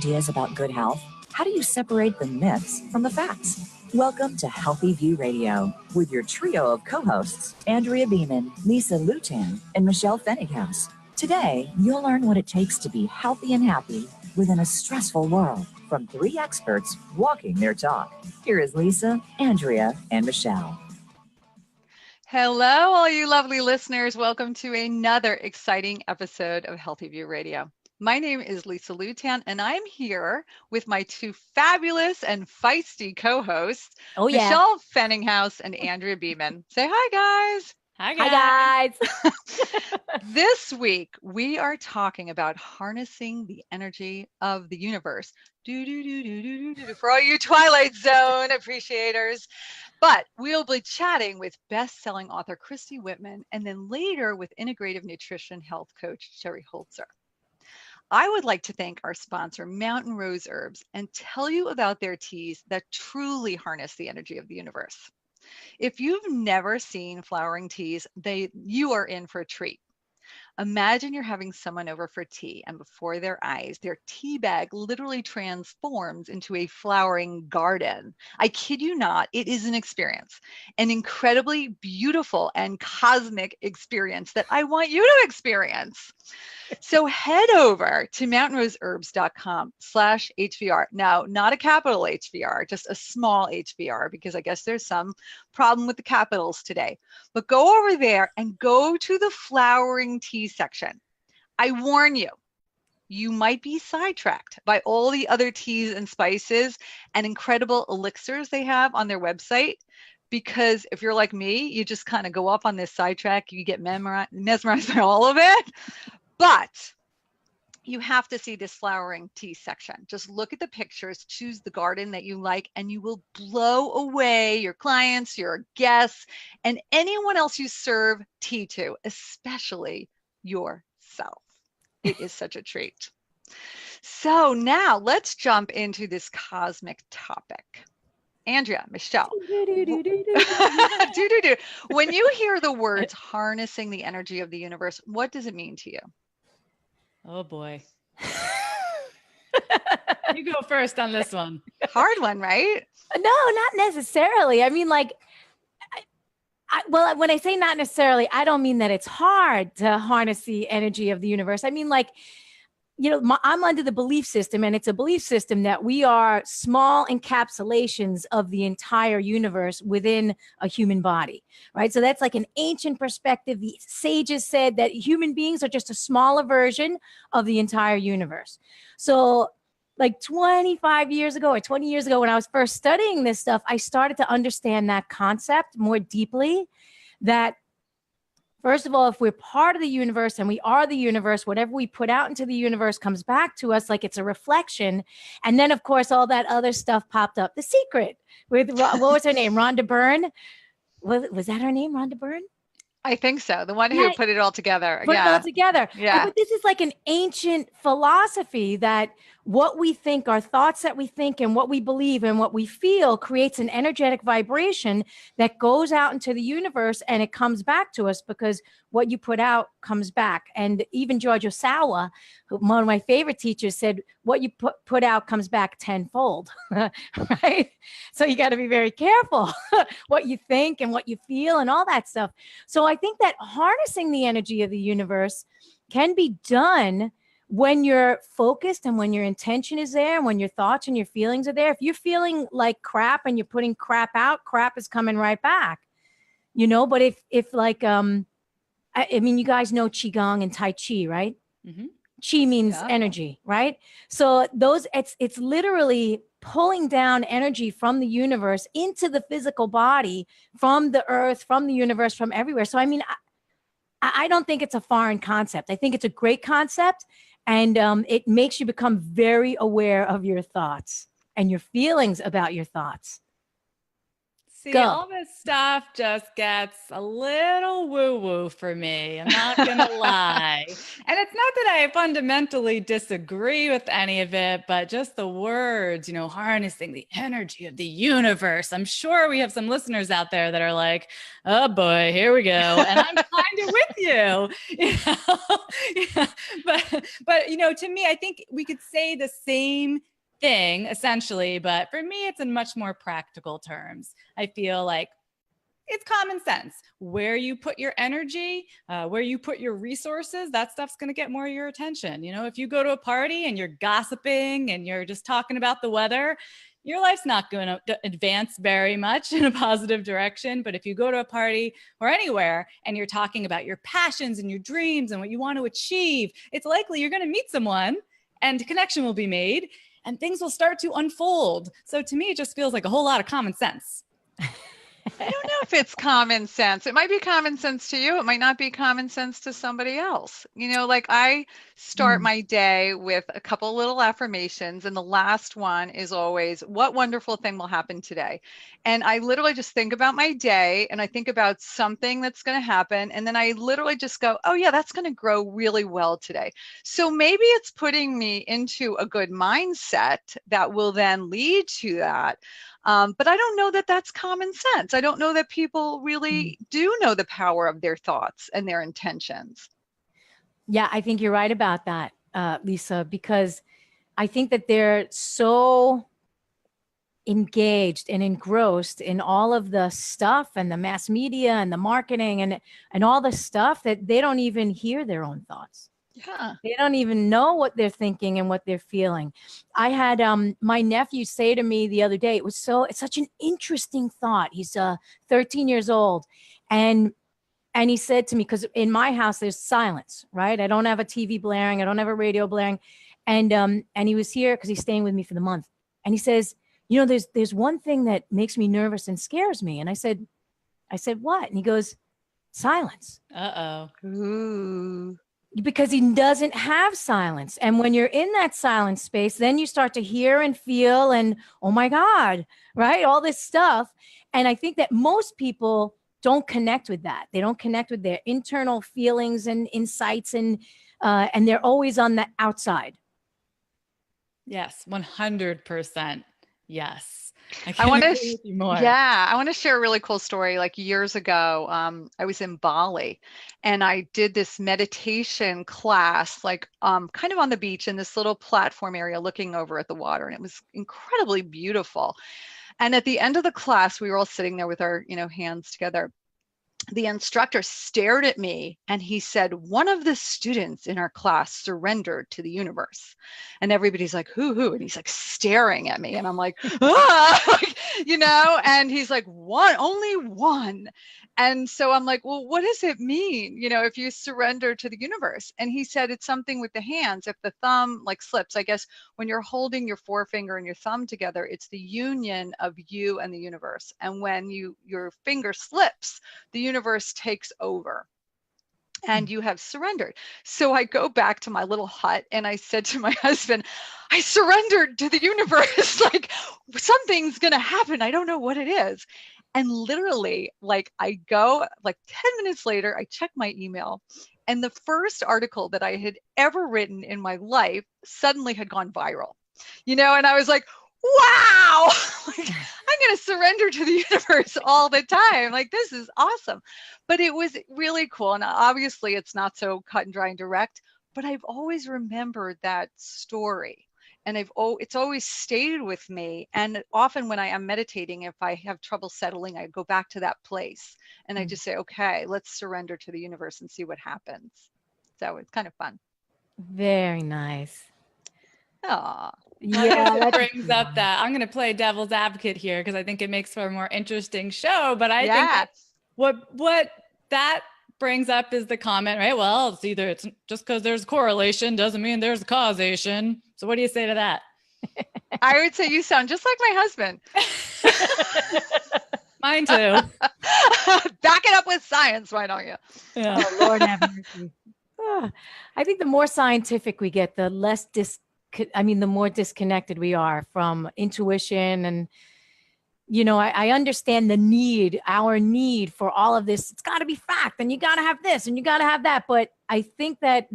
Ideas about good health? How do you separate the myths from the facts? Welcome to Healthy View Radio with your trio of co-hosts, Andrea Beeman, Lisa Lutan, and Michelle Fennighaus. Today, you'll learn what it takes to be healthy and happy within a stressful world from three experts walking their talk. Here is Lisa, Andrea, and Michelle. Hello, all you lovely listeners. Welcome to another exciting episode of Healthy View Radio. My name is Lisa Lutan, and I'm here with my two fabulous and feisty co-hosts, Michelle Fennighaus and Andrea Beeman. Say hi, guys. Hi, guys. This week, we are talking about harnessing the energy of the universe. For all you Twilight Zone appreciators. But we'll be chatting with best-selling author Christy Whitman, and then later with Integrative nutrition health coach Sherri Holzer. I would like to thank our sponsor, Mountain Rose Herbs, and tell you about their teas that truly harness the energy of the universe. If you've never seen flowering teas, you are in for a treat. Imagine you're having someone over for tea, and before their eyes, their tea bag literally transforms into a flowering garden. I kid you not, it is an experience, an incredibly beautiful and cosmic experience that I want you to experience. So head over to mountainroseherbs.com/HVR. Now, not a capital HVR, just a small HVR, because I guess there's some problem with the capitals today. But go over there and go to the flowering tea section. I warn you, you might be sidetracked by all the other teas and spices and incredible elixirs they have on their website. Because if you're like me, you just kind of go off on this sidetrack, you get mesmerized by all of it. But you have to see this flowering tea section. Just look at the pictures, choose the garden that you like, and you will blow away your clients, your guests, and anyone else you serve tea to, especially yourself. It is such a treat. So now let's jump into this cosmic topic. Andrea, Michelle, when you hear the words harnessing the energy of the universe, what does it mean to you? Oh boy. You go first on this one. Hard one, right? No, not necessarily. I mean, like, well, when I say not necessarily, I don't mean that it's hard to harness the energy of the universe. I mean, like, you know, I'm under the belief system, and it's a belief system that we are small encapsulations of the entire universe within a human body, right? So that's like an ancient perspective. The sages said that human beings are just a smaller version of the entire universe. So like 25 years ago or 20 years ago, when I was first studying this stuff, I started to understand that concept more deeply, that first of all, if we're part of the universe and we are the universe, whatever we put out into the universe comes back to us like it's a reflection. And then, of course, all that other stuff popped up. The Secret with, what was her name? Rhonda Byrne. Was that her name, Rhonda Byrne? I think so. The one who put it all together. Put it all together. Yeah. But this is like an ancient philosophy that what we think, our thoughts that we think, and what we believe and what we feel creates an energetic vibration that goes out into the universe, and it comes back to us because what you put out comes back. And even George Osawa, one of my favorite teachers, said, what you put out comes back tenfold, right? So you got to be very careful what you think and what you feel and all that stuff. So I think that harnessing the energy of the universe can be done when you're focused and when your intention is there and when your thoughts and your feelings are there. If you're feeling like crap and you're putting crap out, crap is coming right back, you know. But if like, I mean, you guys know Qigong and Tai Chi, right? Mm-hmm. Qi means energy, right? So it's literally pulling down energy from the universe into the physical body, from the earth, from the universe, from everywhere. So, I mean, I don't think it's a foreign concept. I think it's a great concept. And it makes you become very aware of your thoughts and your feelings about your thoughts. See, Go. all this stuff just gets a little woo-woo for me. I'm not going to lie. And it's not that I fundamentally disagree with any of it, but just the words, harnessing the energy of the universe. I'm sure we have some listeners out there that are like, oh boy, here we go. And I'm kind of with you. Yeah. But to me, I think we could say the same thing essentially, but for me, it's in much more practical terms. I feel like it's common sense. Where you put your energy, where you put your resources, that stuff's going to get more of your attention. If you go to a party and you're gossiping and you're just talking about the weather, your life's not going to advance very much in a positive direction. But if you go to a party or anywhere and you're talking about your passions and your dreams and what you want to achieve, it's likely you're going to meet someone and a connection will be made and things will start to unfold. So to me, it just feels like a whole lot of common sense. I don't know if it's common sense. It might be common sense to you. It might not be common sense to somebody else. Like I start my day with a couple little affirmations, and the last one is always, what wonderful thing will happen today? And I literally just think about my day and I think about something that's going to happen. And then I literally just go, oh yeah, that's going to grow really well today. So maybe it's putting me into a good mindset that will then lead to that. But I don't know that that's common sense. I don't know that people really do know the power of their thoughts and their intentions. Yeah, I think you're right about that, Lisa, because I think that they're so engaged and engrossed in all of the stuff and the mass media and the marketing and all the stuff that they don't even hear their own thoughts. Yeah. They don't even know what they're thinking and what they're feeling. I had my nephew say to me the other day, it's such an interesting thought. He's 13 years old. And he said to me, because in my house, there's silence, right? I don't have a TV blaring. I don't have a radio blaring. And he was here because he's staying with me for the month. And he says, there's one thing that makes me nervous and scares me. And I said, what? And he goes, silence. Uh-oh. Ooh. Because he doesn't have silence. And when you're in that silent space, then you start to hear and feel and, oh my God, right? All this stuff. And I think that most people don't connect with that. They don't connect with their internal feelings and insights and they're always on the outside. Yes, 100%. Yes. I want to share a really cool story. Like years ago, I was in Bali and I did this meditation class, like kind of on the beach in this little platform area looking over at the water. And it was incredibly beautiful. And at the end of the class, we were all sitting there with our, hands together. The instructor stared at me and he said, one of the students in our class surrendered to the universe. And everybody's like, who? And he's like staring at me. And I'm like, and he's like, only one. And so I'm like, well, what does it mean? If you surrender to the universe? And he said, it's something with the hands. If the thumb slips, I guess when you're holding your forefinger and your thumb together, it's the union of you and the universe. And when your finger slips, the universe takes over and you have surrendered. So I go back to my little hut and I said to my husband, I surrendered to the universe. Something's going to happen. I don't know what it is. And literally, I go 10 minutes later, I check my email and the first article that I had ever written in my life suddenly had gone viral, and I was like, wow, I'm going to surrender to the universe all the time. This is awesome. But it was really cool. And obviously it's not so cut and dry and direct, but I've always remembered that story. And it's always stayed with me. And often when I am meditating, if I have trouble settling, I go back to that place and I just say, okay, let's surrender to the universe and see what happens. So it's kind of fun. Very nice. Aw. Yeah, that brings up that I'm going to play devil's advocate here because I think it makes for a more interesting show. But I think that what that brings up is the comment, right? Well, it's just because there's a correlation doesn't mean there's a causation. So what do you say to that? I would say you sound just like my husband. Mine too. Back it up with science, why don't you? Yeah. Oh, Lord have mercy. I think the more scientific we get, the less the more disconnected we are from intuition and I understand our need for all of this. It's got to be fact, and you got to have this, and you got to have that. But I think that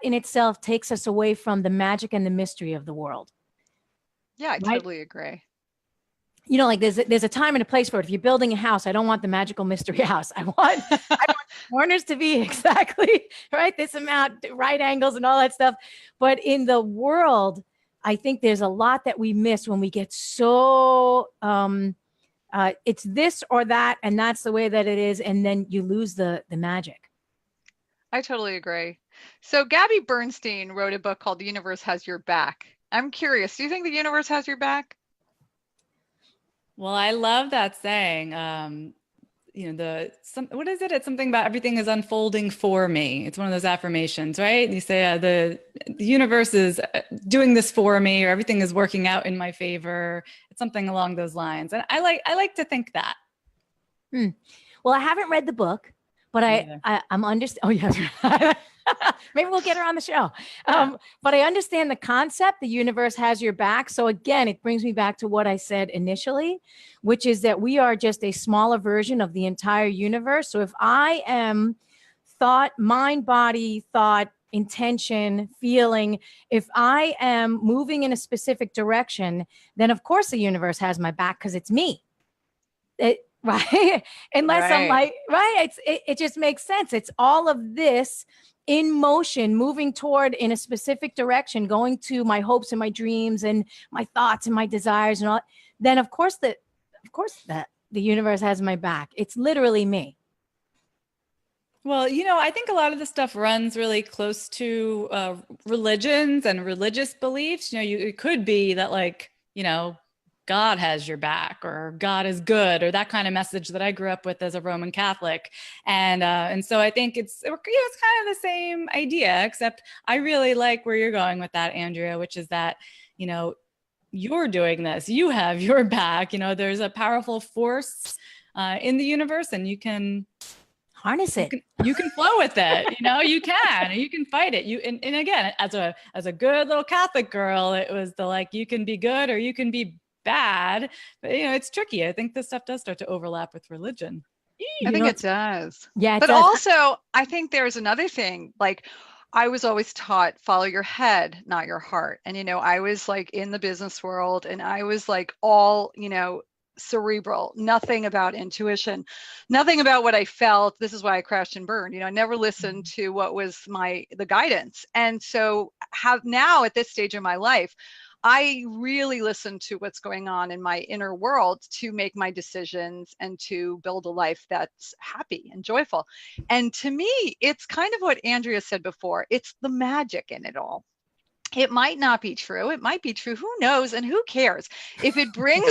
in itself takes us away from the magic and the mystery of the world. Yeah, I totally agree. Like there's a time and a place for it. If you're building a house, I don't want the magical mystery house. I want corners to be exactly right, this amount, right angles and all that stuff. But in the world, I think there's a lot that we miss when we get so it's this or that, and that's the way that it is, and then you lose the magic. I totally agree. So Gabby Bernstein wrote a book called The Universe Has Your Back. I'm curious, do you think the universe has your back? Well, I love that saying. What is it? It's something about everything is unfolding for me. It's one of those affirmations, right? You say the universe is doing this for me, or everything is working out in my favor. It's something along those lines, and I like to think that. Well, I haven't read the book, but I'm Oh, yeah. Maybe we'll get her on the show. But I understand the concept. The universe has your back. So again, it brings me back to what I said initially, which is that we are just a smaller version of the entire universe. So if I am mind, body, thought, intention, feeling, if I am moving in a specific direction, then of course the universe has my back because it's me. Right? Unless I'm like, right? It just makes sense. It's all of this in motion, moving toward in a specific direction, going to my hopes and my dreams and my thoughts and my desires and all. Then of course the universe has my back. It's literally me. Well, I think a lot of the stuff runs really close to religions and religious beliefs. It could be that God has your back, or God is good, or that kind of message that I grew up with as a Roman Catholic. And so I think it's kind of the same idea, except I really like where you're going with that, Andrea, which is that, you're doing this, you have your back, there's a powerful force in the universe, and you can harness it. You can flow with it. You can fight it. And again, as a good little Catholic girl, it was you can be good or you can be bad, but it's tricky. I think this stuff does start to overlap with religion. I think it does. Yeah, but also I think there's another thing. I was always taught, follow your head, not your heart. And I was in the business world, and I was all cerebral, nothing about intuition, nothing about what I felt. This is why I crashed and burned. I never listened to what was the guidance. And so now at this stage of my life, I really listen to what's going on in my inner world to make my decisions and to build a life that's happy and joyful. And to me, it's kind of what Andrea said before. It's the magic in it all. It might not be true. It might be true. Who knows? And who cares? If it brings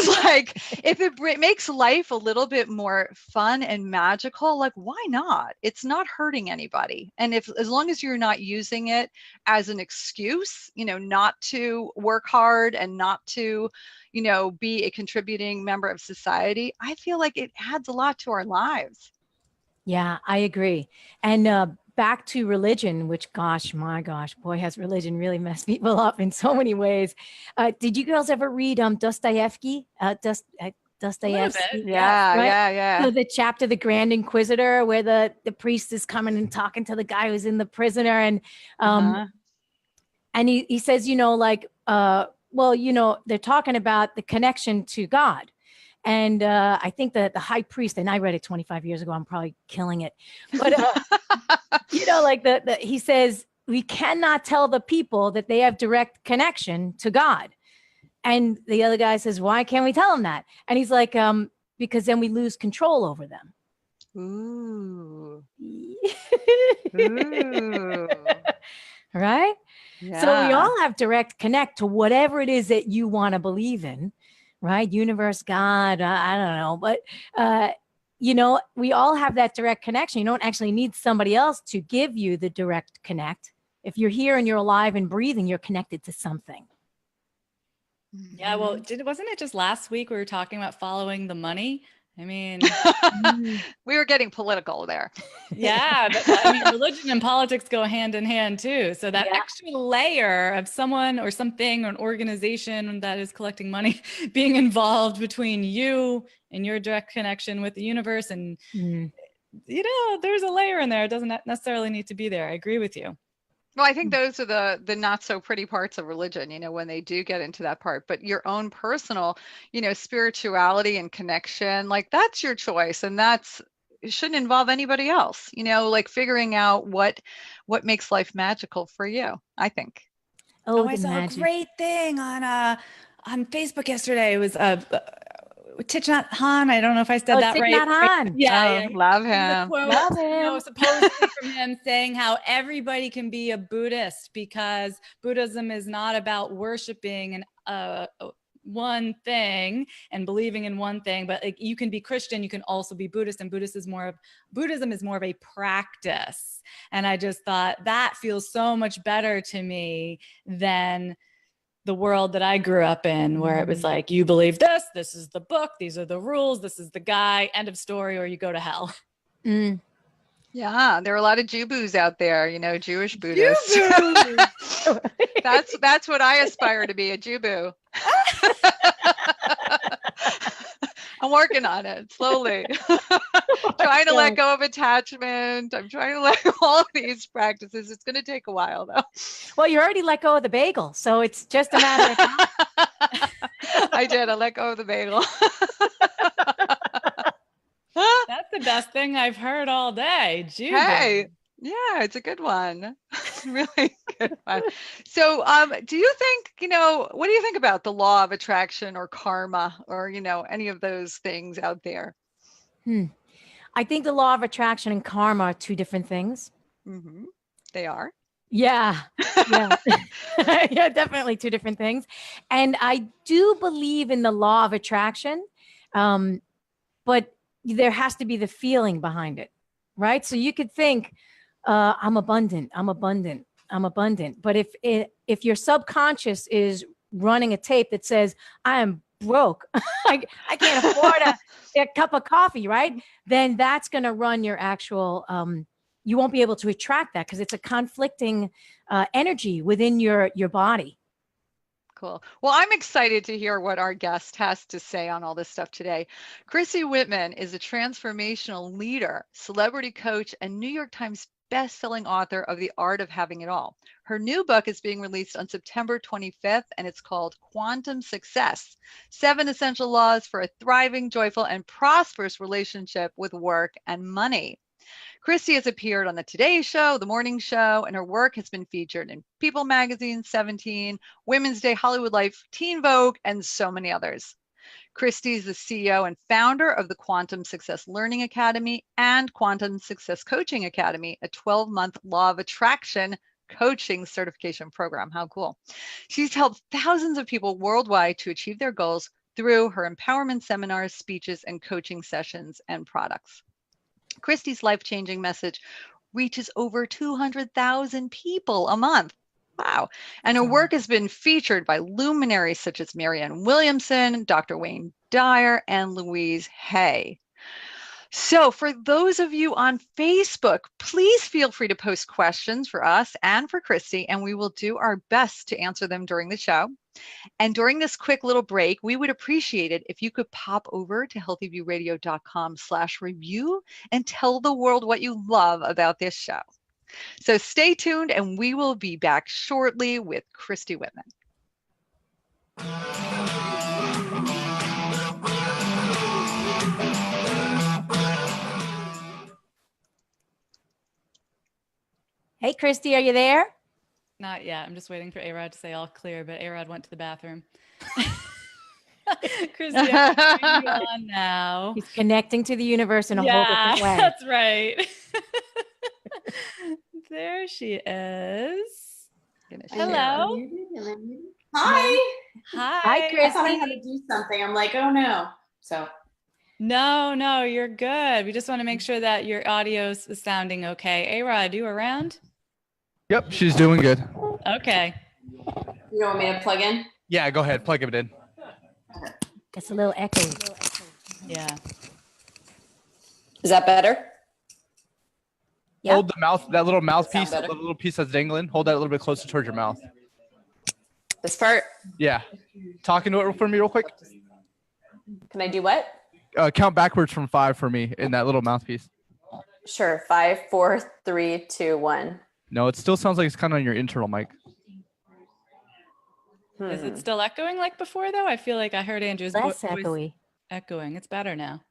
if it makes life a little bit more fun and magical, why not? It's not hurting anybody. And as long as you're not using it as an excuse, not to work hard and not to, be a contributing member of society, I feel like it adds a lot to our lives. Yeah, I agree. And back to religion, which, my gosh, boy, has religion really messed people up in so many ways. Did you girls ever read Dostoevsky? Dostoevsky? Yeah, right? Yeah. So the chapter, The Grand Inquisitor, where the priest is coming and talking to the guy who's in the prisoner. And and he says, they're talking about the connection to God. And I think that the high priest, and I read it 25 years ago, I'm probably killing it. But, he says, we cannot tell the people that they have direct connection to God. And the other guy says, why can't we tell them that? And he's like, because then we lose control over them. Ooh. Ooh. Right? Yeah. So we all have direct connect to whatever it is that you want to believe in. Right? Universe, God, I don't know. But, we all have that direct connection. You don't actually need somebody else to give you the direct connect. If you're here and you're alive and breathing, you're connected to something. Yeah. Well, wasn't it just last week we were talking about following the money? I mean, we were getting political there. yeah, but I mean, religion and politics go hand in hand too. So that extra layer of someone or something or an organization that is collecting money being involved between you and your direct connection with the universe. And, you know, there's a layer in there. It doesn't necessarily need to be there. I agree with you. Well, I think those are the not so pretty parts of religion, you know, when they do get into that part, but your own personal, you know, spirituality and connection, like that's your choice. And it shouldn't involve anybody else, you know, like figuring out what makes life magical for you, I think. Oh, I saw a great thing on Facebook yesterday. It was Thich Nhat Hanh. I don't know if I said that right. Thich Nhat Hanh. Yeah, love him. Love him. You know, supposedly from him saying how everybody can be a Buddhist because Buddhism is not about worshiping one thing and believing in one thing, but like you can be Christian, you can also be Buddhist, and Buddhism is more of a practice. And I just thought that feels so much better to me than the world that I grew up in, where it was like, you believe this is the book, these are the rules, this is the guy, end of story, or you go to hell. Yeah, there are a lot of Jubus out there, you know, Jewish Buddhists. That's what I aspire to be, a Jubu. I'm working on it slowly. Trying to let go of attachment. I'm trying to let go of all of these practices. It's going to take a while, though. Well, you already let go of the bagel, so it's just a matter of time. I did. I let go of the bagel. That's the best thing I've heard all day. Hey, yeah, it's a good one. Really good one. So do you think, you know, what do you think about the law of attraction or karma or, you know, any of those things out there? I think the law of attraction and karma are two different things. They are. Yeah. Yeah, definitely two different things. And I do believe in the law of attraction, but there has to be the feeling behind it, right? So you could think, I'm abundant. But if your subconscious is running a tape that says, I am broke, I can't afford a cup of coffee, right? Then that's going to run your actual, you won't be able to attract that because it's a conflicting energy within your body. Cool. Well, I'm excited to hear what our guest has to say on all this stuff today. Christy Whitman is a transformational leader, celebrity coach, and New York Times best-selling author of The Art of Having It All. Her new book is being released on September 25th, and it's called Quantum Success: 7 Essential Laws for a Thriving, Joyful, and Prosperous Relationship with Work and Money. Christy has appeared on the Today Show, The Morning Show, and her work has been featured in People Magazine, 17, Women's Day, Hollywood Life, Teen Vogue, and so many others. Christy is the CEO and founder of the Quantum Success Learning Academy and Quantum Success Coaching Academy, a 12-month law of attraction coaching certification program. How cool. She's helped thousands of people worldwide to achieve their goals through her empowerment seminars, speeches, and coaching sessions and products. Christy's life-changing message reaches over 200,000 people a month. Wow. And her work has been featured by luminaries such as Marianne Williamson, Dr. Wayne Dyer, and Louise Hay. So for those of you on Facebook, please feel free to post questions for us and for Christy, and we will do our best to answer them during the show. And during this quick little break, we would appreciate it if you could pop over to healthyviewradio.com/review and tell the world what you love about this show. So stay tuned, and we will be back shortly with Christy Whitman. Hey, Christy, are you there? Not yet. I'm just waiting for A-Rod to say all clear, but A-Rod went to the bathroom. Christy, I'm turning you on now. He's connecting to the universe in a whole different way. That's right. There she is. Hello. Hi. Hi, Christy. I thought I had to do something. I'm like, oh no. So. No, you're good. We just want to make sure that your audio is sounding okay. A-Rod, you around? Yep, she's doing good. Okay. You don't want me to plug in? Yeah, go ahead. Plug it in. It's a little echo. Yeah. Is that better? Yeah. Hold the mouth, that little mouthpiece, better? that little piece that's dangling. Hold that a little bit closer towards your mouth. This part? Yeah. Talk into it for me real quick. Can I do what? Count backwards from 5 for me in that little mouthpiece. Sure. 5, 4, 3, 2, 1. No, it still sounds like it's kind of on your internal mic. Is it still echoing like before, though? I feel like I heard Andrew's Less voice echoey. echoing. It's better now.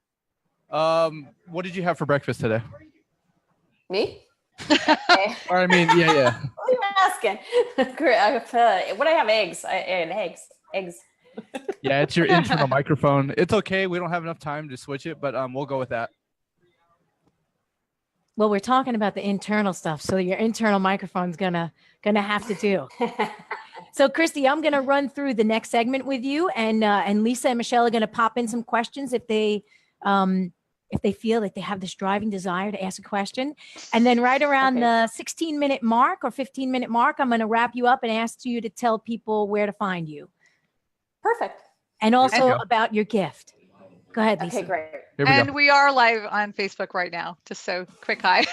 What did you have for breakfast today? Me? Or I mean, yeah. What are you asking? What do I have? Eggs. Eggs. Yeah, it's your internal microphone. It's okay. We don't have enough time to switch it, but we'll go with that. Well, we're talking about the internal stuff, so your internal microphone's gonna have to do. So, Christy, I'm gonna run through the next segment with you, and Lisa and Michelle are gonna pop in some questions if they feel like they have this driving desire to ask a question. And then right around the 16-minute mark or 15-minute mark, I'm gonna wrap you up and ask you to tell people where to find you. Perfect. And also about your gift. Go ahead, Lisa. Okay, great. And we are live on Facebook right now, just so quick hi.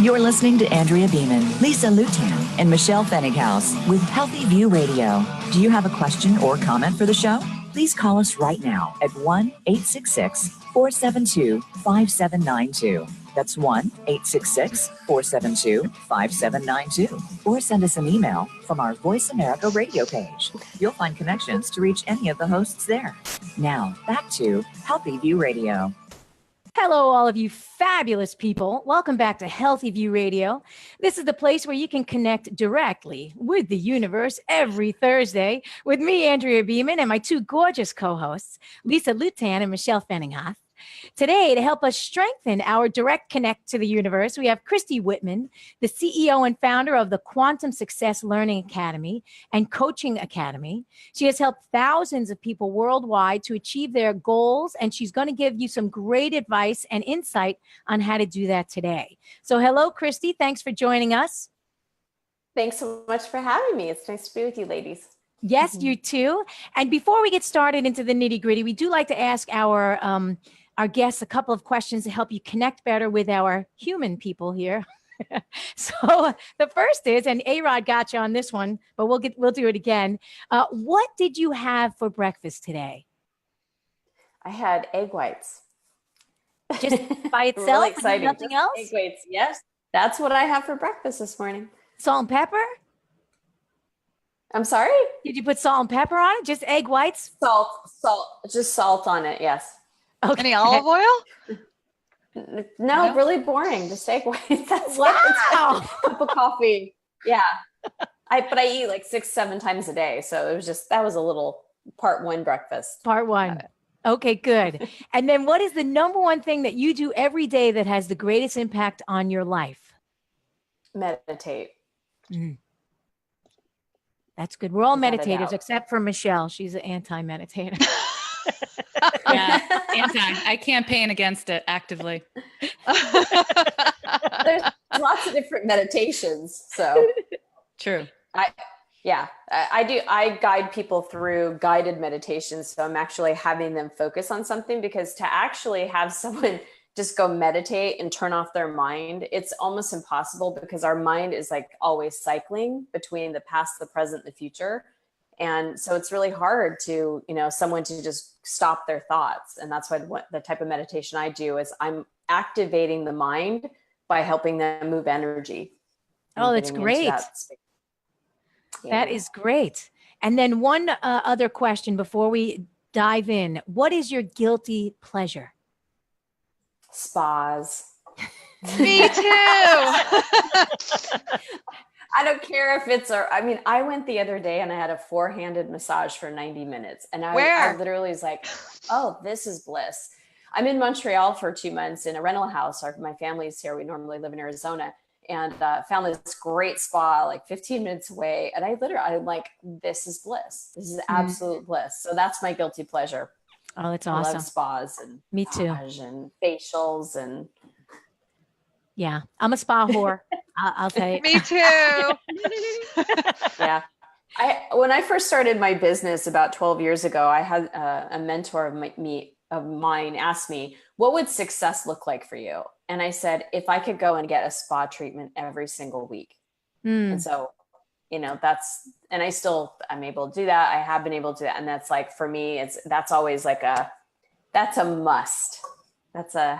You're listening to Andrea Beeman, Lisa Lutan, and Michelle Fennighaus with Healthy View Radio. Do you have a question or comment for the show? Please call us right now at 1-866-472-5792. That's 1-866-472-5792. Or send us an email from our Voice America radio page. You'll find connections to reach any of the hosts there. Now, back to Healthy View Radio. Hello, all of you fabulous people. Welcome back to Healthy View Radio. This is the place where you can connect directly with the universe every Thursday with me, Andrea Beeman, and my two gorgeous co-hosts, Lisa Lutan and Michelle Fennighaus. Today, to help us strengthen our direct connect to the universe, we have Christy Whitman, the CEO and founder of the Quantum Success Learning Academy and Coaching Academy. She has helped thousands of people worldwide to achieve their goals, and she's going to give you some great advice and insight on how to do that today. So hello, Christy. Thanks for joining us. Thanks so much for having me. It's nice to be with you, ladies. Yes, you too. And before we get started into the nitty gritty, we do like to ask our guests a couple of questions to help you connect better with our human people here. So the first is, and A-Rod got you on this one, but we'll do it again. What did you have for breakfast today? I had egg whites. Just by itself? Really exciting. Nothing else? Egg whites, yes. That's what I have for breakfast this morning. Salt and pepper? I'm sorry? Did you put salt and pepper on it? Just egg whites? Salt, just salt on it, yes. Okay. Any olive oil? No, really boring. Just egg whites. That's Wow. Cup of coffee. Yeah. But I eat like 6-7 times a day. So it was that was a little part one breakfast. Part one. Okay, good. And then what is the number one thing that you do every day that has the greatest impact on your life? Meditate. Mm. That's good. We're all Without a meditators doubt. except for Michelle. She's an anti-meditator. Yeah, I campaign against it actively. There's lots of different meditations. So True. I guide people through guided meditations. So I'm actually having them focus on something, because to actually have someone just go meditate and turn off their mind, it's almost impossible, because our mind is like always cycling between the past, the present, the future. And so it's really hard to, someone to just stop their thoughts. And that's what the type of meditation I do is I'm activating the mind by helping them move energy. Oh, that's great. That is great. And then one other question before we dive in. What is your guilty pleasure? Spas. Me too. I don't care if it's, I went the other day and I had a 4-handed massage for 90 minutes. And I literally was like, oh, this is bliss. I'm in Montreal for 2 months in a rental house. My family's here. We normally live in Arizona, and found this great spa like 15 minutes away. And I'm like, this is bliss. This is absolute bliss. So that's my guilty pleasure. Oh, that's awesome. I love spas and me too. And facials and. Yeah, I'm a spa whore. I'll tell you. Me too. Yeah. When I first started my business about 12 years ago, I had a mentor of mine asked me, what would success look like for you? And I said, if I could go and get a spa treatment every single week. And so, and I'm able to do that. I have been able to do that. And that's like, for me, that's always like that's a must. That's a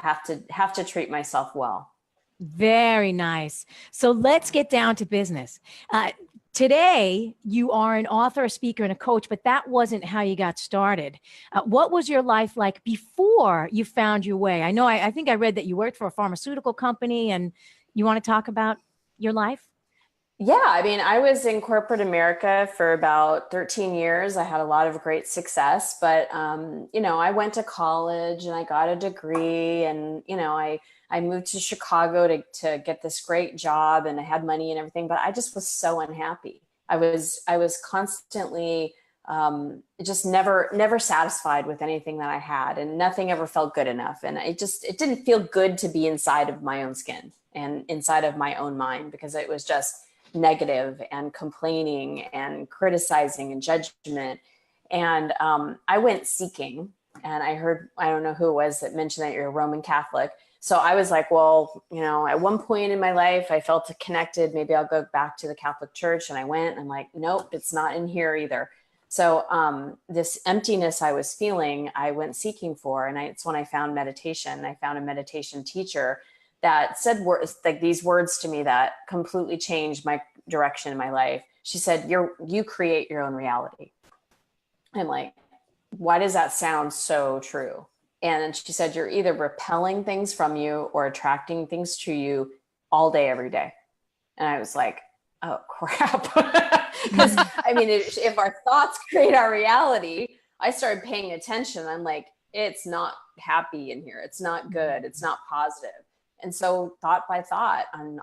have to treat myself well. Very nice. So let's get down to business. Today, you are an author, a speaker, and a coach, but that wasn't how you got started. What was your life like before you found your way? I think I read that you worked for a pharmaceutical company, and you want to talk about your life? Yeah, I mean, I was in corporate America for about 13 years. I had a lot of great success, but, I went to college and I got a degree, and, I moved to Chicago to get this great job, and I had money and everything, but I just was so unhappy. I was constantly just never satisfied with anything that I had, and nothing ever felt good enough. And it didn't feel good to be inside of my own skin and inside of my own mind, because it was just negative and complaining and criticizing and judgment. And I went seeking, and I don't know who it was that mentioned that you're a Roman Catholic. So I was like, well, at one point in my life, I felt connected. Maybe I'll go back to the Catholic Church. And I went, and I'm like, nope, it's not in here either. So this emptiness I was feeling, I went seeking for. And it's when I found meditation. I found a meditation teacher that said these words to me that completely changed my direction in my life. She said, you create your own reality. I'm like, why does that sound so true? And then she said, you're either repelling things from you or attracting things to you all day, every day. And I was like, oh, crap. Because if our thoughts create our reality, I started paying attention. I'm like, it's not happy in here. It's not good. It's not positive. And so thought by thought and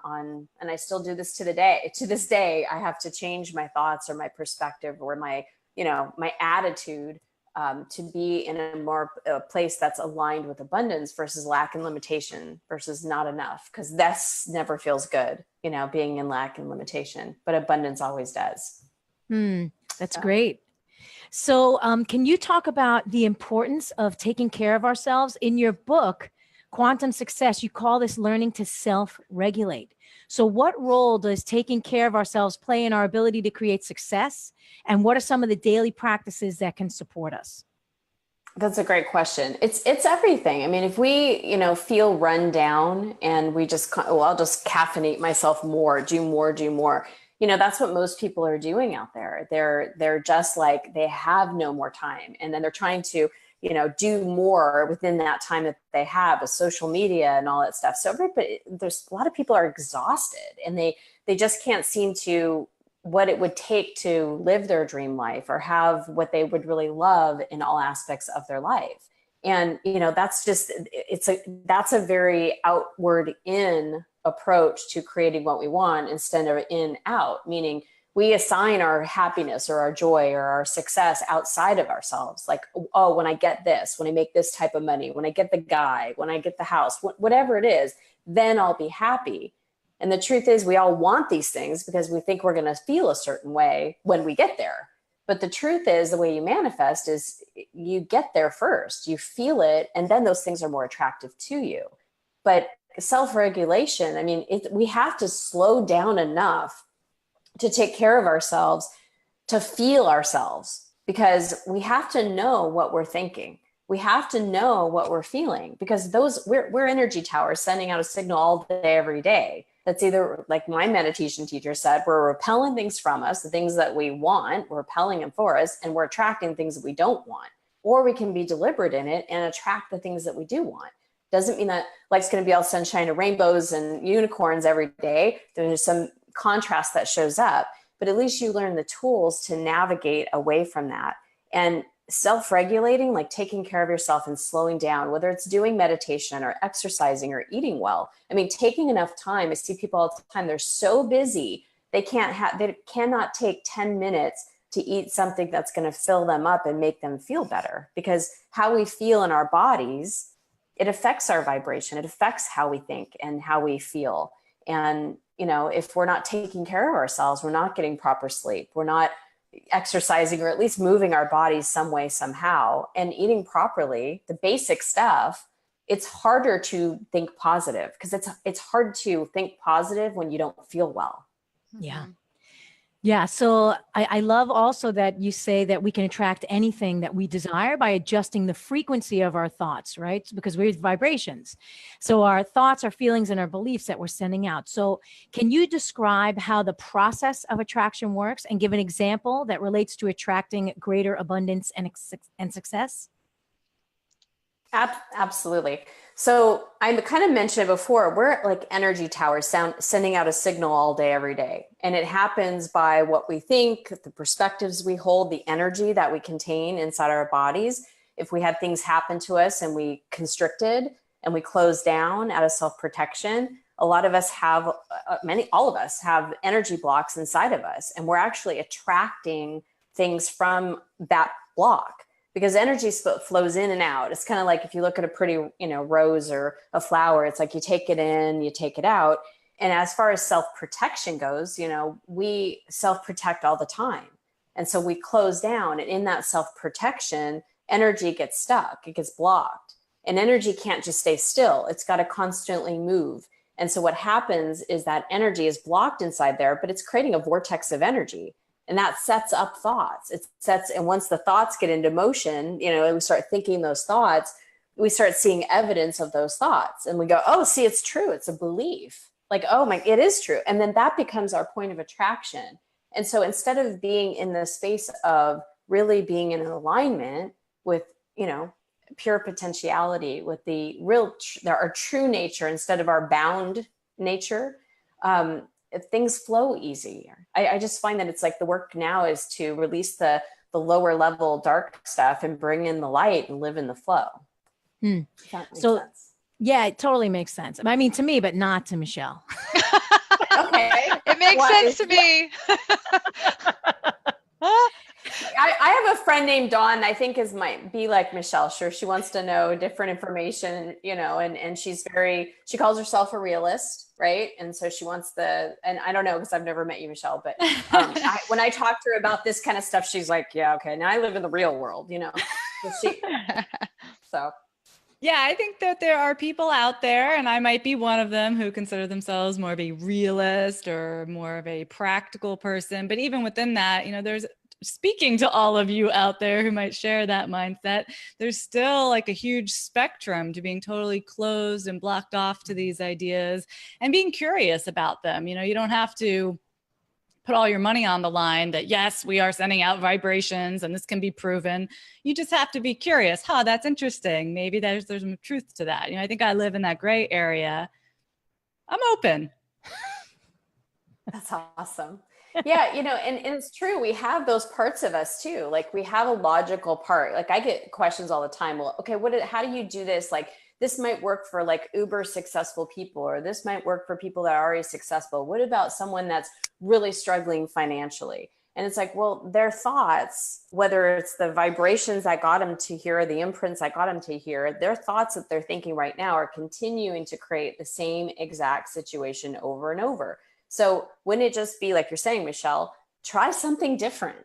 I still do this to this day, I have to change my thoughts or my perspective or my attitude to be in a place that's aligned with abundance versus lack and limitation versus not enough. Because that's never feels good, being in lack and limitation, but abundance always does. That's great. So can you talk about the importance of taking care of ourselves? In your book, Quantum Success, you call this learning to self-regulate. So what role does taking care of ourselves play in our ability to create success? And what are some of the daily practices that can support us? That's a great question. It's everything. I mean, if we, feel run down and we just, I'll just caffeinate myself more, do more. That's what most people are doing out there. They're just like, they have no more time. And then they're trying to, do more within that time that they have with social media and all that stuff. So there's a lot of people are exhausted, and they just can't seem to what it would take to live their dream life or have what they would really love in all aspects of their life. And, that's a very outward in approach to creating what we want instead of in out, meaning we assign our happiness or our joy or our success outside of ourselves. Like, oh, when I get this, when I make this type of money, when I get the guy, when I get the house, whatever it is, then I'll be happy. And the truth is, we all want these things because we think we're going to feel a certain way when we get there. But the truth is, the way you manifest is you get there first, you feel it, and then those things are more attractive to you. But self-regulation, we have to slow down enough to take care of ourselves, to feel ourselves, because we have to know what we're thinking. We have to know what we're feeling, because we're energy towers sending out a signal all day, every day. That's either, like my meditation teacher said, we're repelling things from us, the things that we want, we're repelling them for us, and we're attracting things that we don't want. Or we can be deliberate in it and attract the things that we do want. Doesn't mean that life's going to be all sunshine and rainbows and unicorns every day. There's some contrast that shows up, but at least you learn the tools to navigate away from that. And self-regulating, like taking care of yourself and slowing down, whether it's doing meditation or exercising or eating well. Taking enough time. I see people all the time, they're so busy, they cannot take 10 minutes to eat something that's going to fill them up and make them feel better, because how we feel in our bodies, it affects our vibration. It affects how we think and how we feel. And if we're not taking care of ourselves, we're not getting proper sleep, we're not exercising or at least moving our bodies some way, somehow, and eating properly, the basic stuff, it's harder to think positive because it's hard to think positive when you don't feel well. Yeah. Yeah. So I love also that you say that we can attract anything that we desire by adjusting the frequency of our thoughts, right? Because we're vibrations. So our thoughts, our feelings, and our beliefs that we're sending out. So can you describe how the process of attraction works and give an example that relates to attracting greater abundance and success? Absolutely. So I kind of mentioned it before, we're like energy towers sending out a signal all day, every day. And it happens by what we think, the perspectives we hold, the energy that we contain inside our bodies. If we had things happen to us and we constricted and we closed down out of self-protection, a lot of us have, all of us have energy blocks inside of us. And we're actually attracting things from that block. Because energy flows in and out. It's kind of like if you look at a pretty, rose or a flower, it's like you take it in, you take it out. And as far as self-protection goes, we self-protect all the time. And so we close down, and in that self-protection, energy gets stuck, it gets blocked. And energy can't just stay still. It's got to constantly move. And so what happens is that energy is blocked inside there, but it's creating a vortex of energy. And that sets up thoughts. And once the thoughts get into motion, and we start thinking those thoughts, we start seeing evidence of those thoughts. And we go, oh, see, it's true. It's a belief. Like, oh it is true. And then that becomes our point of attraction. And so instead of being in the space of really being in alignment with, pure potentiality, with the our true nature instead of our bound nature, things flow easier. I just find that it's like the work now is to release the lower level dark stuff and bring in the light and live in the flow. That makes sense. Yeah, it totally makes sense. I mean, to me, but not to Michelle. Okay. It makes sense to me. I have a friend named Dawn, I think might be like Michelle. Sure. She wants to know different information, and she calls herself a realist. Right. And so she wants and I don't know, because I've never met you, Michelle, but when I talk to her about this kind of stuff, she's like, yeah, okay. Now I live in the real world, So. Yeah, I think that there are people out there, and I might be one of them, who consider themselves more of a realist or more of a practical person. But even within that, there's, speaking to all of you out there who might share that mindset, there's still like a huge spectrum to being totally closed and blocked off to these ideas and being curious about them. You don't have to put all your money on the line that, yes, we are sending out vibrations and this can be proven. You just have to be curious. That's interesting. Maybe there's some truth to that. I think I live in that gray area. I'm open. That's awesome. Yeah. And it's true. We have those parts of us too. Like we have a logical part. Like I get questions all the time. Well, okay, how do you do this? Like this might work for like uber successful people, or this might work for people that are already successful. What about someone that's really struggling financially? And it's like, well, their thoughts, whether it's the vibrations that got them to here, or the imprints that got them to here, their thoughts that they're thinking right now are continuing to create the same exact situation over and over. So wouldn't it just be like you're saying, Michelle, try something different?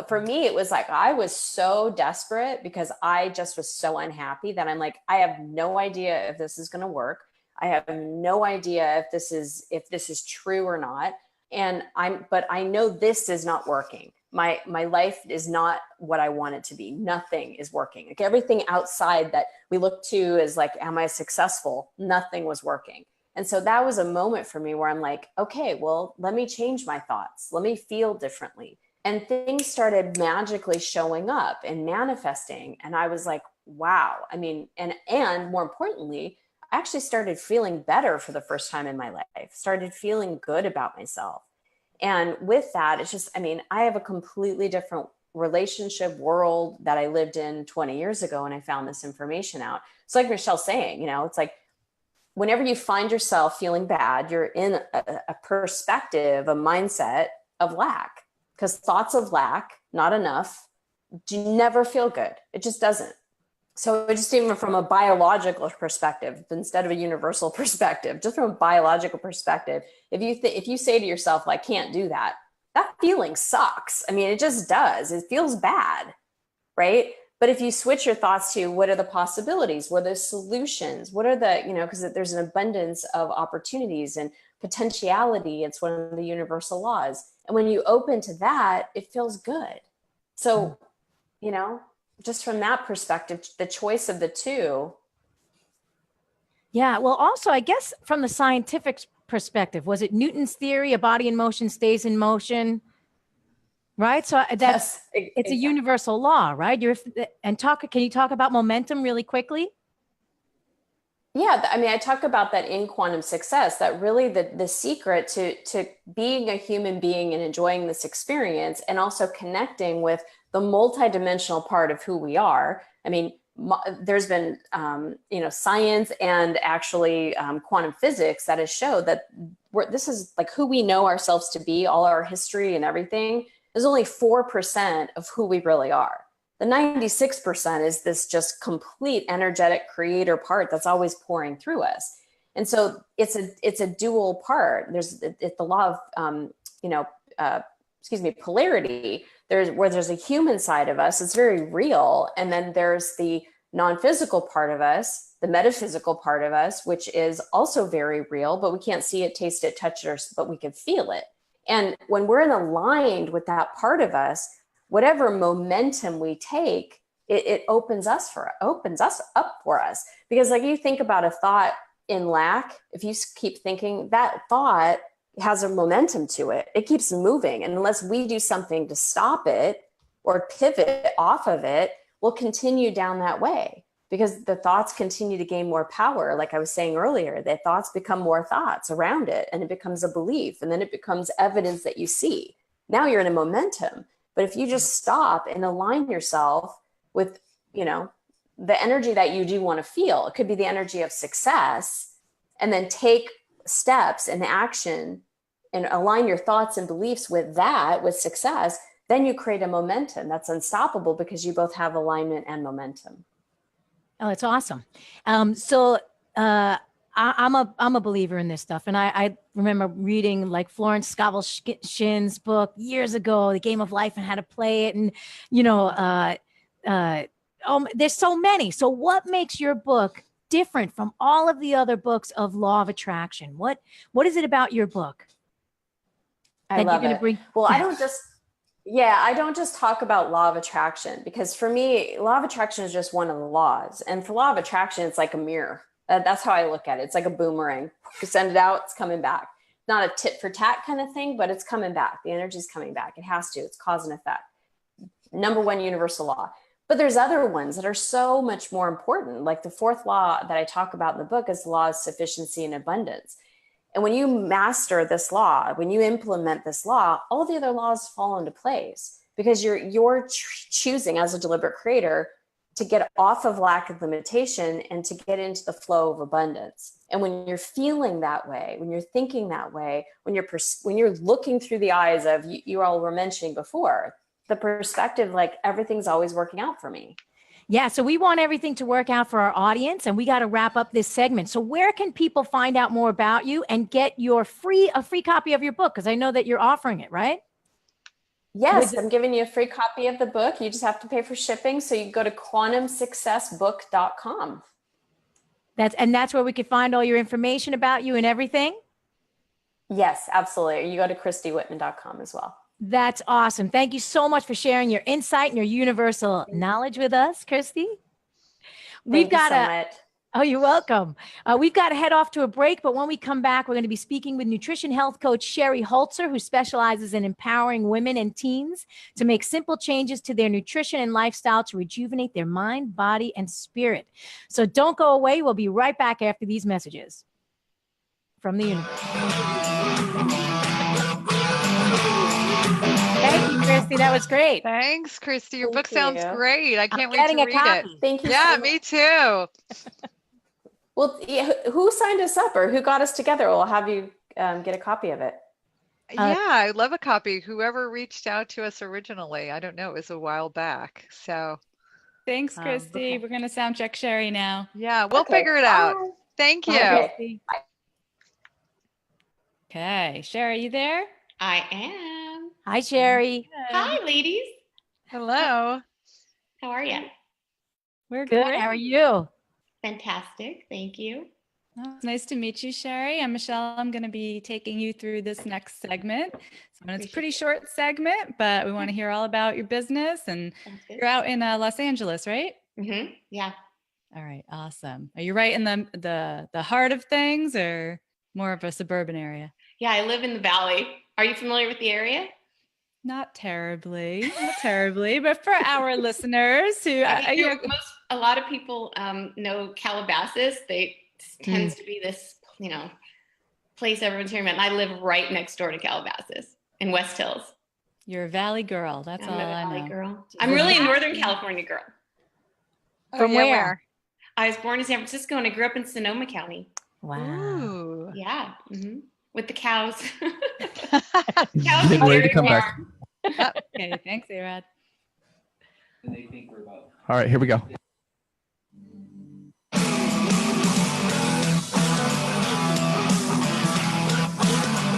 For me, it was like, I was so desperate because I just was so unhappy that I'm like, I have no idea if this is going to work. I have no idea if this is true or not. But I know this is not working. My life is not what I want it to be. Nothing is working. Like everything outside that we look to is like, am I successful? Nothing was working. And so that was a moment for me where I'm like, okay, well, let me change my thoughts. Let me feel differently. And things started magically showing up and manifesting. And I was like, wow. I mean, and more importantly, I actually started feeling better for the first time in my life, started feeling good about myself. And with that, it's just, I have a completely different relationship world that I lived in 20 years ago when I found this information out. It's like Michelle's saying, it's like, whenever you find yourself feeling bad, you're in a perspective, a mindset of lack, because thoughts of lack, not enough, do never feel good. It just doesn't. So just even from a biological perspective, instead of a universal perspective, just from a biological perspective, if you say to yourself, well, I can't do that, that feeling sucks. I mean, it just does. It feels bad, right? But if you switch your thoughts to what are the possibilities, what are the solutions, what are the, because there's an abundance of opportunities and potentiality. It's one of the universal laws. And when you open to that, it feels good. So, just from that perspective, the choice of the two. Yeah. Well, also, I guess from the scientific perspective, was it Newton's theory, a body in motion stays in motion? Right. So that's, it's a universal law, right? Can you talk about momentum really quickly? Yeah. I mean, I talk about that in Quantum Success, that really the secret to being a human being and enjoying this experience, and also connecting with the multidimensional part of who we are. I mean, there's been, science and actually quantum physics that has showed that this is like who we know ourselves to be, all our history and everything. There's only 4% of who we really are. The 96% is this just complete energetic creator part that's always pouring through us. And so it's a dual part. There's the law of, polarity. There's a human side of us. It's very real. And then there's the non-physical part of us, the metaphysical part of us, which is also very real, but we can't see it, taste it, touch it, but we can feel it. And when we're aligned with that part of us, whatever momentum we take, it opens us up for us. Because like you think about a thought in lack, if you keep thinking, that thought has a momentum to it. It keeps moving. And unless we do something to stop it or pivot off of it, we'll continue down that way. Because the thoughts continue to gain more power. Like I was saying earlier, the thoughts become more thoughts around it, and it becomes a belief, and then it becomes evidence that you see. Now you're in a momentum. But if you just stop and align yourself with, the energy that you do want to feel, it could be the energy of success, and then take steps and action and align your thoughts and beliefs with that, with success, then you create a momentum that's unstoppable because you both have alignment and momentum. Oh, it's awesome. I'm a believer in this stuff. And I remember reading like Florence Scovel Shinn's book years ago, The Game of Life and How to Play it. And, there's so many. So what makes your book different from all of the other books of law of attraction? What is it about your book? I love it. Well, I don't just talk about law of attraction, because for me, law of attraction is just one of the laws. And for law of attraction, it's like a mirror. That's how I look at it. It's like a boomerang. You send it out, it's coming back. Not a tit for tat kind of thing, but it's coming back. The energy is coming back. It has to. It's cause and effect. Number one universal law. But there's other ones that are so much more important. Like the fourth law that I talk about in the book is the law of sufficiency and abundance. And when you master this law, when you implement this law, all the other laws fall into place, because you're choosing as a deliberate creator to get off of lack of limitation and to get into the flow of abundance. And when you're feeling that way, when you're thinking that way, when you're looking through the eyes of, you all were mentioning before, the perspective, like everything's always working out for me. Yeah. So we want everything to work out for our audience, and we got to wrap up this segment. So where can people find out more about you and get a free copy of your book? Because I know that you're offering it, right? Yes, I'm giving you a free copy of the book. You just have to pay for shipping. So you go to quantumsuccessbook.com. That's where we can find all your information about you and everything? Yes, absolutely. You go to christywhitman.com as well. That's awesome. Thank you so much for sharing your insight and your universal knowledge with us, Christy. Thank you so much. Oh, you're welcome. We've got to head off to a break, but when we come back, we're going to be speaking with nutrition health coach Sherri Holzer, who specializes in empowering women and teens to make simple changes to their nutrition and lifestyle to rejuvenate their mind, body, and spirit. So don't go away. We'll be right back after these messages from the universe. Thank you, Christy. That was great. Thanks, Christy. Your book sounds great. I can't wait to read it. Thank you. Yeah, me too. Well, who signed us up or who got us together? We'll have you get a copy of it. Yeah, I'd love a copy. Whoever reached out to us originally. I don't know. It was a while back. So thanks, Christy. We're going to sound check Sherri now. Yeah, we'll figure it out. Thank you. Okay. Sherri, you there? I am. Hi, Sherri. Hi, ladies. Hello. How are you? We're Good. great. How are you? Fantastic. Thank you. Oh, it's nice to meet you, Sherri. I'm Michelle. I'm going to be taking you through this next segment. So it's a pretty short segment, but we want to hear all about your business. And Sounds good. you're out in Los Angeles, right? Mm-hmm. Yeah. All right, awesome. Are you right in the heart of things, or more of a suburban area? Yeah, I live in the Valley. Are you familiar with the area? Not terribly, but for our listeners who, A lot of people know Calabasas. They tends to be this, place everyone's hearing about. And I live right next door to Calabasas in West Hills. You're a Valley girl. That's all I know. Girl. I'm really a Northern California girl. From where? I was born in San Francisco and I grew up in Sonoma County. Wow. Ooh. Yeah. Mm-hmm. With the cows. Getting ready to come back. Okay, thanks, Arad. All right, here we go.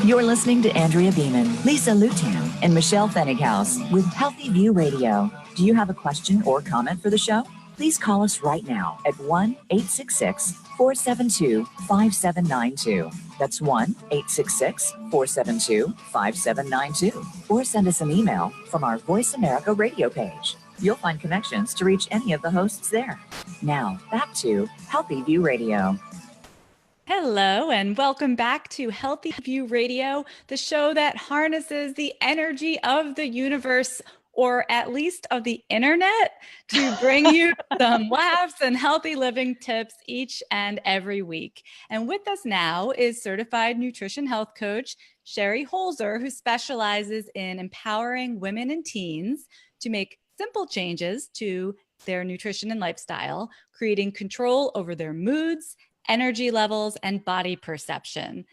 You're listening to Andrea Beeman, Lisa Lutan, and Michelle Fennighaus with Healthy View Radio. Do you have a question or comment for the show? Please call us right now at 1-866-472-5792. That's 1-866-472-5792. Or send us an email from our Voice America radio page. You'll find connections to reach any of the hosts there. Now, back to Healthy View Radio. Hello, and welcome back to Healthy View Radio, the show that harnesses the energy of the universe, or at least of the internet, to bring you some laughs and healthy living tips each and every week. And with us now is certified nutrition health coach Sherri Holzer, who specializes in empowering women and teens to make simple changes to their nutrition and lifestyle, creating control over their moods, energy levels, and body perception.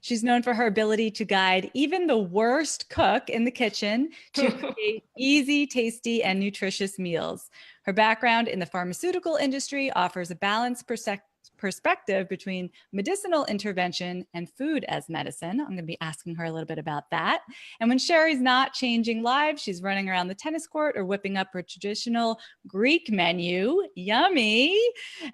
She's known for her ability to guide even the worst cook in the kitchen to create easy, tasty, and nutritious meals. Her background in the pharmaceutical industry offers a balanced perspective between medicinal intervention and food as medicine. I'm going to be asking her a little bit about that. And when Sherri's not changing lives, she's running around the tennis court or whipping up her traditional Greek menu. Yummy.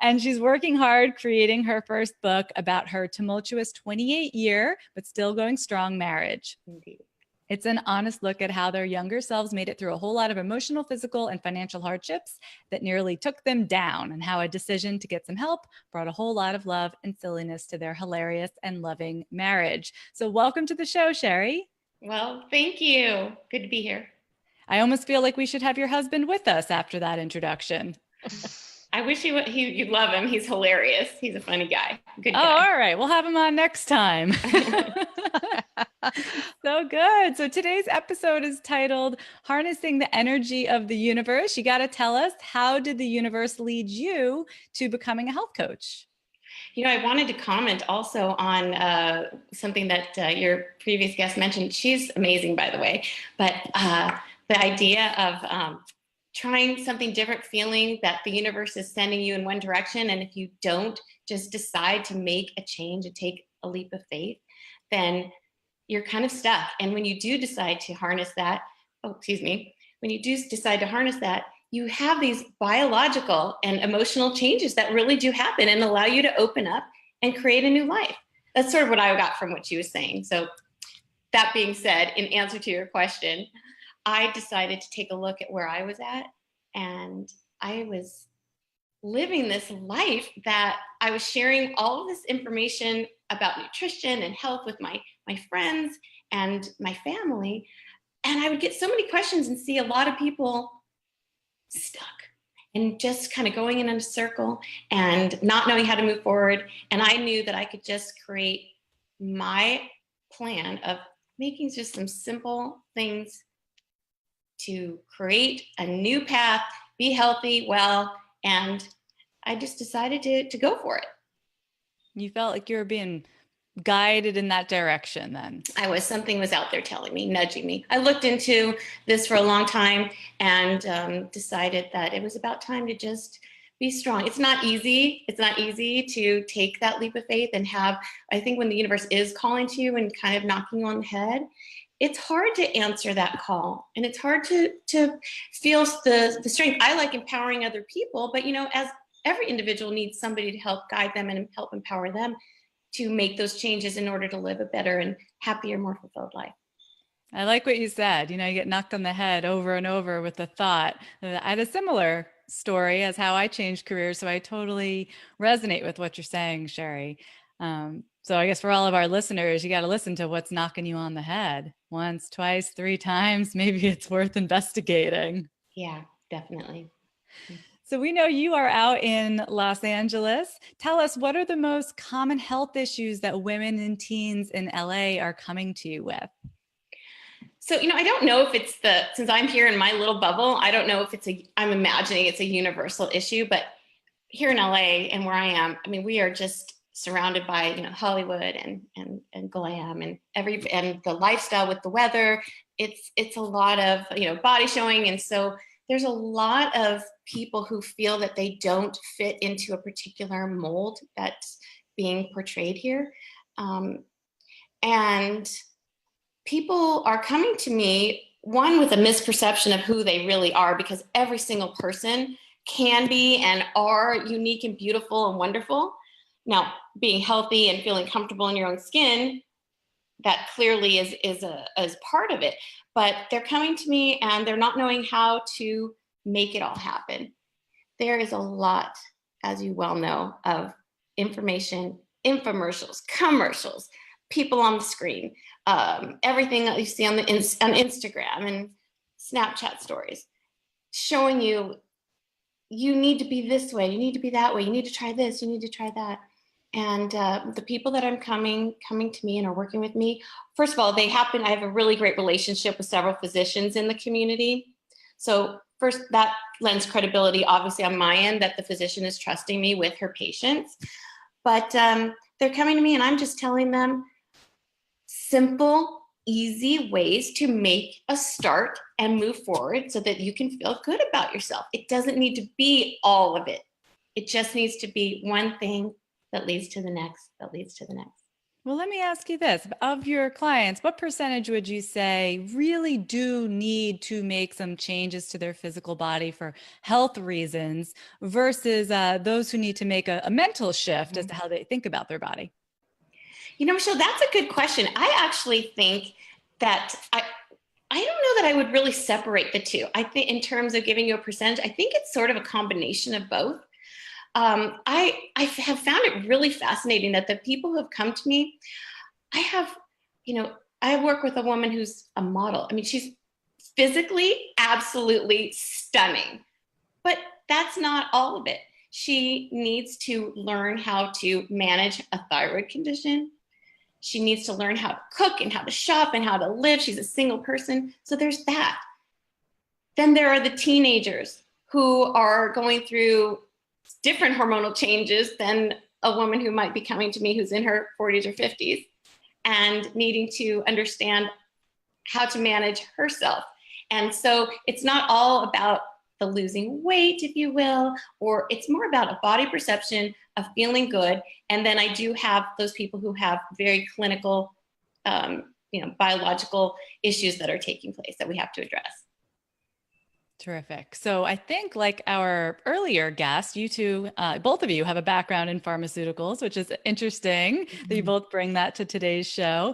And she's working hard creating her first book about her tumultuous 28-year, but still going strong marriage. Indeed. It's an honest look at how their younger selves made it through a whole lot of emotional, physical, and financial hardships that nearly took them down, and how a decision to get some help brought a whole lot of love and silliness to their hilarious and loving marriage. So welcome to the show, Sherri. Well, thank you. Good to be here. I almost feel like we should have your husband with us after that introduction. I wish you'd love him. He's hilarious. He's a funny guy. Good guy. Oh, all right. We'll have him on next time. So good. So today's episode is titled Harnessing the Energy of the Universe. You got to tell us, how did the universe lead you to becoming a health coach? I wanted to comment also on something that your previous guest mentioned. She's amazing, by the way. But the idea of trying something different, feeling that the universe is sending you in one direction, and if you don't just decide to make a change and take a leap of faith, then you're kind of stuck. And when you do decide to harness that, you have these biological and emotional changes that really do happen and allow you to open up and create a new life. That's sort of what I got from what she was saying. So that being said, in answer to your question, I decided to take a look at where I was at, and I was living this life that I was sharing all of this information about nutrition and health with my friends and my family. And I would get so many questions and see a lot of people stuck and just kind of going in a circle and not knowing how to move forward. And I knew that I could just create my plan of making just some simple things to create a new path, be healthy, well, and I just decided to go for it. You felt like you were being guided in that direction then? Something was out there telling me, nudging me. I looked into this for a long time and decided that it was about time to just be strong. It's not easy. It's not easy to take that leap of faith and I think when the universe is calling to you and kind of knocking you on the head, it's hard to answer that call, and it's hard to feel the strength. I like empowering other people, but as every individual needs somebody to help guide them and help empower them to make those changes in order to live a better and happier, more fulfilled life. I like what you said. You get knocked on the head over and over with the thought. I had a similar story as how I changed careers, so I totally resonate with what you're saying, Sherri. So I guess for all of our listeners, you got to listen to what's knocking you on the head once, twice, 3 times. Maybe it's worth investigating. Yeah, definitely. So we know you are out in Los Angeles. Tell us, what are the most common health issues that women and teens in LA are coming to you with? So, I don't know if it's since I'm here in my little bubble, I don't know if I'm imagining it's a universal issue, but here in LA and where I am, we are just surrounded by, Hollywood and glam and the lifestyle with the weather. It's a lot of, body showing. And so there's a lot of people who feel that they don't fit into a particular mold that's being portrayed here. And people are coming to me, one, with a misperception of who they really are, because every single person can be and are unique and beautiful and wonderful. Now, being healthy and feeling comfortable in your own skin, that clearly is part of it. But they're coming to me and they're not knowing how to make it all happen. There is a lot, as you well know, of information, infomercials, commercials, people on the screen, everything that you see on Instagram and Snapchat stories, showing you need to be this way, you need to be that way, you need to try this, you need to try that. And the people that are coming to me and are working with me, first of all, I have a really great relationship with several physicians in the community. So first, that lends credibility, obviously, on my end, that the physician is trusting me with her patients. But they're coming to me and I'm just telling them simple, easy ways to make a start and move forward so that you can feel good about yourself. It doesn't need to be all of it. It just needs to be one thing that leads to the next, that leads to the next. Well, let me ask you this. Of your clients, what percentage would you say really do need to make some changes to their physical body for health reasons versus those who need to make a mental shift as to how they think about their body? Michelle, that's a good question. I actually think that I don't know that I would really separate the two. I think in terms of giving you a percentage, I think it's sort of a combination of both. I have found it really fascinating that the people who have come to me, I work with a woman who's a model. She's physically absolutely stunning, but that's not all of it. She needs to learn how to manage a thyroid condition. She needs to learn how to cook and how to shop and how to live. She's a single person. So there's that. Then there are the teenagers who are going through different hormonal changes than a woman who might be coming to me who's in her 40s or 50s and needing to understand how to manage herself. And so it's not all about the losing weight, if you will, or it's more about a body perception of feeling good. And then I do have those people who have very clinical, biological issues that are taking place that we have to address. Terrific. So I think, like our earlier guest, you two, both of you have a background in pharmaceuticals, which is interesting that you both bring that to today's show.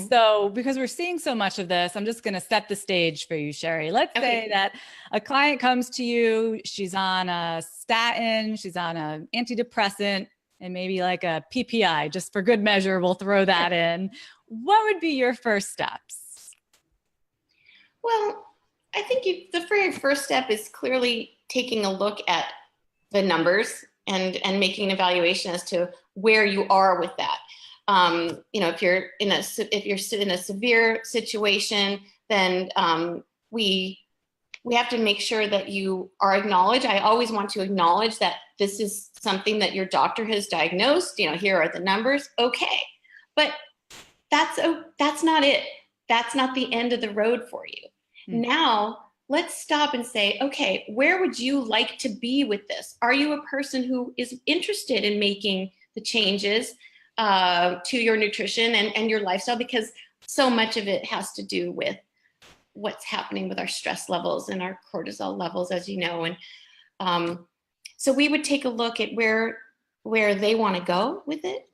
So because we're seeing so much of this, I'm just going to set the stage for you, Sherri. Let's say that a client comes to you, she's on a statin, she's on an antidepressant, and maybe like a PPI, just for good measure, we'll throw that in. What would be your first steps? Well, I think the very first step is clearly taking a look at the numbers and making an evaluation as to where you are with that. If you're in a severe situation, then we have to make sure that you are acknowledged. I always want to acknowledge that this is something that your doctor has diagnosed. Here are the numbers. Okay, but that's not it. That's not the end of the road for you. Now, let's stop and say, okay, where would you like to be with this? Are you a person who is interested in making the changes to your nutrition and your lifestyle? Because so much of it has to do with what's happening with our stress levels and our cortisol levels, as you know. And so we would take a look at where they want to go with it.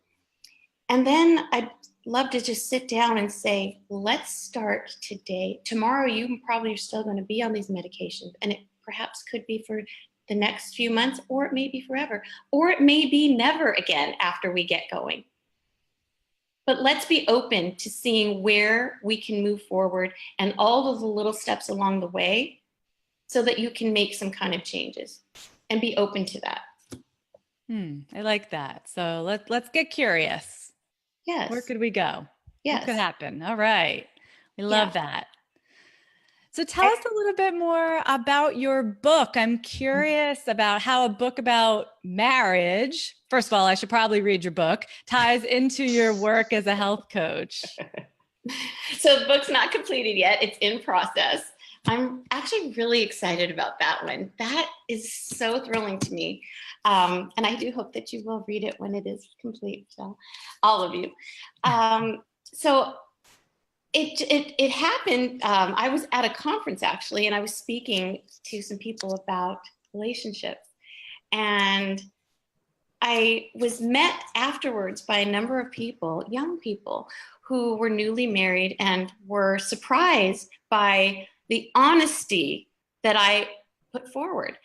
And then I'd love to just sit down and say, let's start today. Tomorrow, you probably are still going to be on these medications, and it perhaps could be for the next few months, or it may be forever, or it may be never again after we get going. But let's be open to seeing where we can move forward and all of the little steps along the way so that you can make some kind of changes and be open to that. I like that. So let's get curious. Yes. Where could we go? Yes. What could happen? All right. We love that. So tell us a little bit more about your book. I'm curious about how a book about marriage, first of all, I should probably read your book, ties into your work as a health coach. So the book's not completed yet. It's in process. I'm actually really excited about that one. That is so thrilling to me. And I do hope that you will read it when it is complete. So all of you. So it happened. I was at a conference actually, and I was speaking to some people about relationships. And I was met afterwards by a number of people, young people, who were newly married and were surprised by the honesty that I put forward.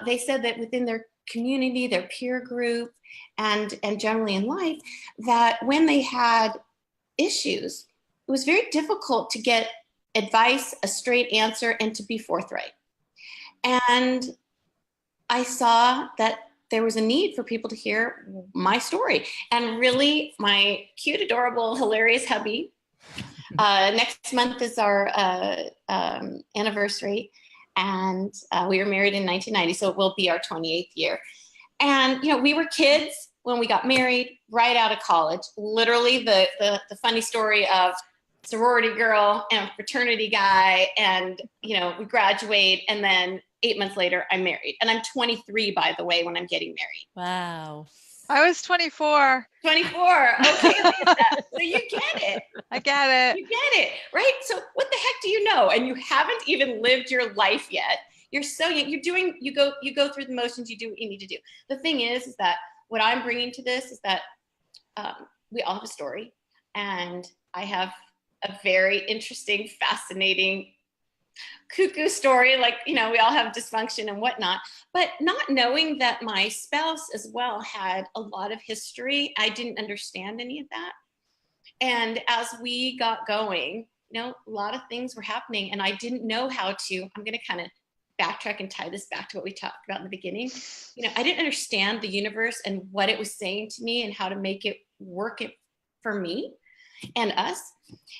They said that within their community, their peer group, and generally in life, that when they had issues, it was very difficult to get advice, a straight answer, and to be forthright. And I saw that there was a need for people to hear my story. And really, my cute, adorable, hilarious hubby, next month is our anniversary. And we were married in 1990, so it will be our 28th year. And, we were kids when we got married, right out of college. Literally the funny story of sorority girl and fraternity guy, and we graduate, and then 8 months later I'm married, and I'm 23, by the way, when I'm getting married. Wow. I was 24. 24. Okay, Lisa. So you get it. I get it. You get it, right? So what the heck do you know? And you haven't even lived your life yet. You're so young. You go through the motions. You do what you need to do. The thing is that what I'm bringing to this is that we all have a story, and I have a very interesting, fascinating, cuckoo story. Like, we all have dysfunction and whatnot, but not knowing that my spouse as well had a lot of history. I didn't understand any of that. And as we got going, a lot of things were happening, and I didn't know how to, I'm going to kind of backtrack and tie this back to what we talked about in the beginning. I didn't understand the universe and what it was saying to me and how to make it work for me and us.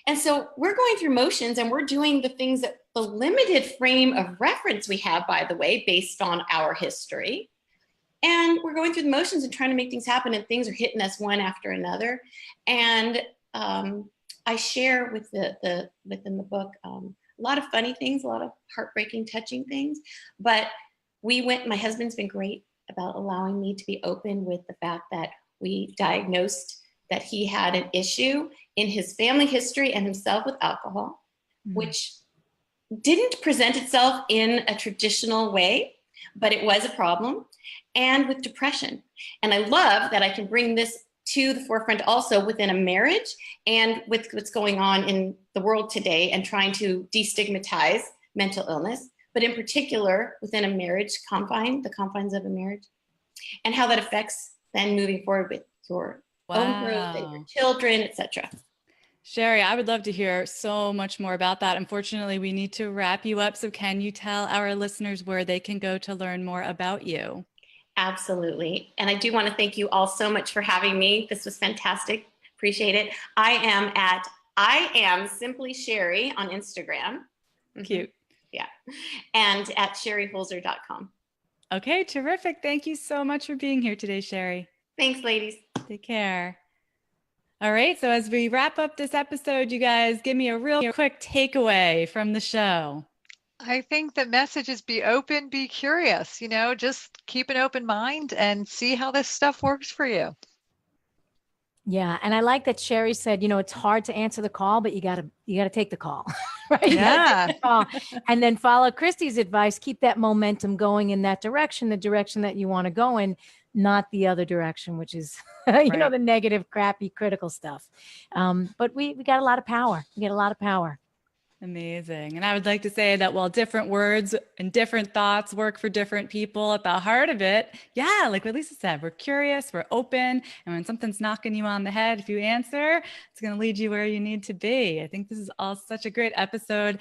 And so we're going through motions, and we're doing the things that the limited frame of reference we have, by the way, based on our history. And we're going through the motions and trying to make things happen, and things are hitting us one after another. And I share within the book a lot of funny things, a lot of heartbreaking, touching things. But my husband's been great about allowing me to be open with the fact that we diagnosed that he had an issue in his family history and himself with alcohol, which didn't present itself in a traditional way, but it was a problem, and with depression. And I love that I can bring this to the forefront also within a marriage and with what's going on in the world today and trying to destigmatize mental illness, but in particular within a marriage the confines of a marriage, and how that affects then moving forward with your own growth and your children, etc. Sherri, I would love to hear so much more about that. Unfortunately, we need to wrap you up. So can you tell our listeners where they can go to learn more about you? Absolutely. And I do want to thank you all so much for having me. This was fantastic. Appreciate it. I am Simply Sherri on Instagram. Cute. Yeah. And at sherriholzer.com. Okay, terrific. Thank you so much for being here today, Sherri. Thanks, ladies. Take care. All right. So as we wrap up this episode, you guys give me a real quick takeaway from the show. I think the message is be open, be curious, just keep an open mind and see how this stuff works for you. Yeah, and I like that Sherri said, it's hard to answer the call, but you gotta take the call, right? You gotta Yeah. take the call. And then follow Christy's advice. Keep that momentum going in that direction, the direction that you want to go in, not the other direction, which is, Right. the negative, crappy, critical stuff. But we got a lot of power. We get a lot of power. Amazing. And I would like to say that while different words and different thoughts work for different people, at the heart of it, yeah, like what Lisa said, we're curious, we're open. And when something's knocking you on the head, if you answer, it's going to lead you where you need to be. I think this is all such a great episode.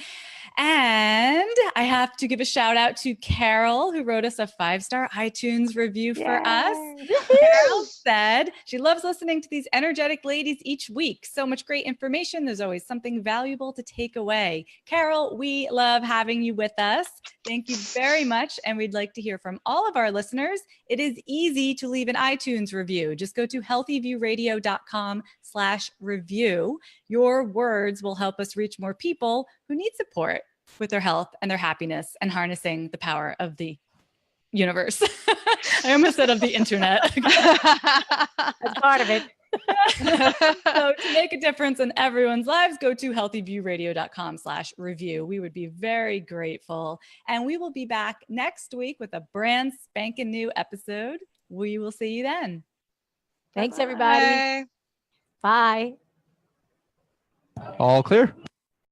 And I have to give a shout out to Carol, who wrote us a 5-star iTunes review for us. Carol said she loves listening to these energetic ladies each week. So much great information. There's always something valuable to take away. Carol, we love having you with us. Thank you very much. And we'd like to hear from all of our listeners. It is easy to leave an iTunes review. Just go to healthyviewradio.com/review. Your words will help us reach more people who need support with their health and their happiness and harnessing the power of the universe. I almost said of the internet. That's part of it. So to make a difference in everyone's lives, go to healthyviewradio.com/review. We would be very grateful. And we will be back next week with a brand spanking new episode. We will see you then. Thanks, everybody. Bye. Bye. All clear?